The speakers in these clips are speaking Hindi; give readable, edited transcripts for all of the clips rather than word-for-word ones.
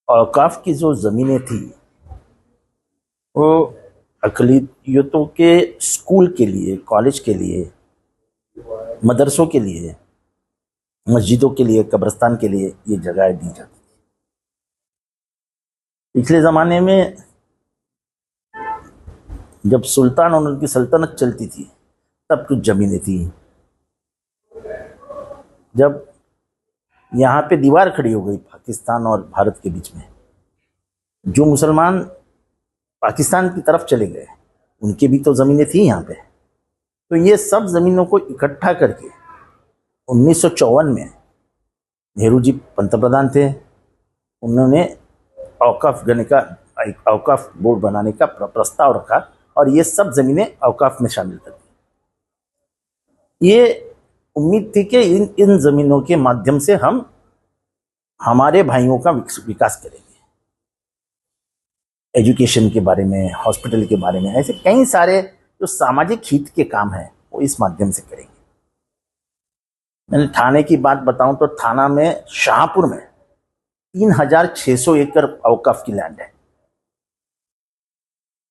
औकाफ की जो ज़मीनें थी वो अक़लियतों के स्कूल के लिए, कॉलेज के लिए, मदरसों के लिए, मस्जिदों के लिए, कब्रिस्तान के लिए ये जगह दी जाती। पिछले ज़माने में जब सुल्तान और उनकी सल्तनत चलती थी तब कुछ ज़मीनें थी। जब यहाँ पे दीवार खड़ी हो गई पाकिस्तान और भारत के बीच में, जो मुसलमान पाकिस्तान की तरफ चले गए उनकी भी तो ज़मीनें थी यहाँ पे। तो ये सब ज़मीनों को इकट्ठा करके 1954 में नेहरू जी पंतप्रधान थे, उन्होंने औकाफ गने का एक औकाफ बोर्ड बनाने का प्रस्ताव रखा और ये सब ज़मीनें औकाफ में शामिल कर दी। ये उम्मीद थी कि इन ज़मीनों के माध्यम से हम हमारे भाइयों का विकास करेंगे, एजुकेशन के बारे में, हॉस्पिटल के बारे में, ऐसे कई सारे जो सामाजिक हित के काम हैं वो इस माध्यम से करेंगे। मैंने थाने की बात बताऊं तो थाना में, शाहपुर में 3600 एकड़ औकाफ की लैंड है।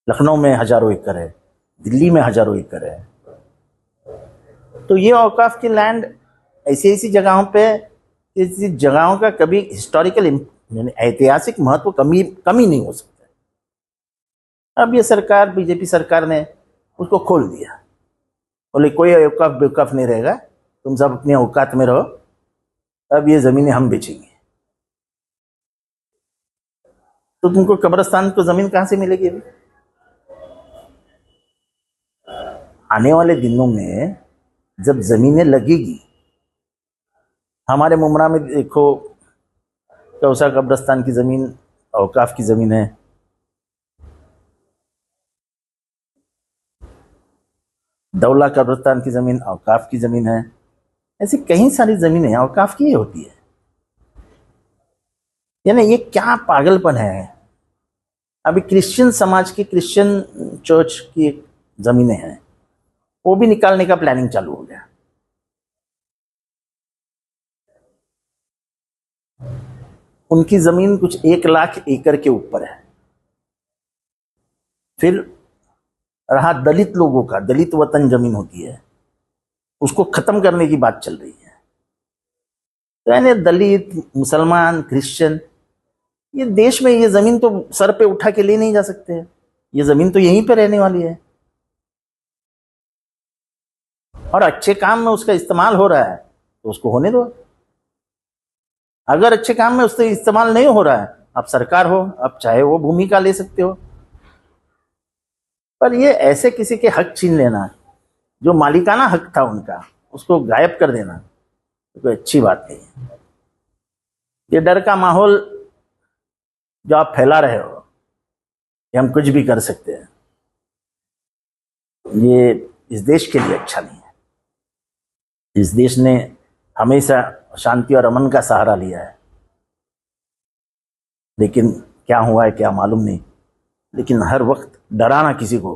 लखनऊ में हजारों एकड़ है, दिल्ली में हजारों एकड़ है। तो ये औकाफ की लैंड ऐसी ऐसी जगहों पे, ऐसी जगहों का कभी हिस्टोरिकल यानी ऐतिहासिक महत्व कमी नहीं हो सकता। अब ये सरकार, बीजेपी सरकार ने उसको खोल दिया, बोले कोई औकाफ बेवकाफ नहीं रहेगा, तुम सब अपने औकात में रहो, अब ये ज़मीनें हम बेचेंगे। तो तुमको कब्रिस्तान को ज़मीन कहाँ से मिलेगी? आने वाले दिनों में जब ज़मीनें लगेगी, हमारे मुमरा में देखो कौसा कब्रिस्तान की ज़मीन औकाफ की ज़मीन है, दौला कब्रिस्तान की ज़मीन औकाफ की ज़मीन है। ऐसी कई सारी ज़मीनें औकाफ की होती है। यानी ये क्या पागलपन है। अभी क्रिश्चियन समाज की, क्रिश्चियन चर्च की ज़मीनें हैं, वो भी निकालने का प्लानिंग चालू हो गया। उनकी ज़मीन कुछ 1 लाख एकड़ के ऊपर है। फिर रहा दलित लोगों का, दलित वतन ज़मीन होती है, उसको ख़त्म करने की बात चल रही है। तो यानी दलित, मुसलमान, क्रिश्चियन, ये देश में ये ज़मीन तो सर पे उठा के ले नहीं जा सकते। ये ज़मीन तो यहीं पे रहने वाली है और अच्छे काम में उसका इस्तेमाल हो रहा है तो उसको होने दो। अगर अच्छे काम में उससे इस्तेमाल नहीं हो रहा है, आप सरकार हो, आप चाहे वो भूमिका ले सकते हो, पर ये ऐसे किसी के हक छीन लेना, जो मालिकाना हक था उनका, उसको गायब कर देना, तो कोई अच्छी बात नहीं है। ये डर का माहौल जो आप फैला रहे हो कि हम कुछ भी कर सकते हैं, ये इस देश के लिए अच्छा नहीं है। इस देश ने हमेशा शांति और अमन का सहारा लिया है, लेकिन क्या हुआ है क्या मालूम नहीं। लेकिन हर वक्त डराना किसी को,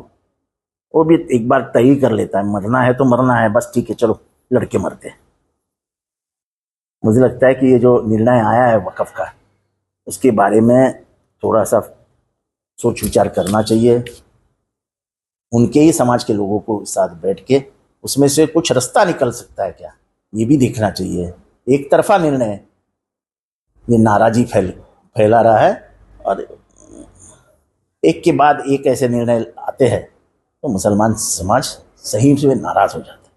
वो भी एक बार तय कर लेता है, मरना है तो मरना है, बस ठीक है चलो लड़के मरते हैं। मुझे लगता है कि ये जो निर्णय आया है वक़्फ़ का, उसके बारे में थोड़ा सा सोच विचार करना चाहिए। उनके ही समाज के लोगों को साथ बैठ के उसमें से कुछ रास्ता निकल सकता है क्या, ये भी देखना चाहिए। एक तरफा निर्णय ये नाराज़गी फैला रहा है और एक के बाद एक ऐसे निर्णय आते हैं तो मुसलमान समाज सही से नाराज़ हो जाता है।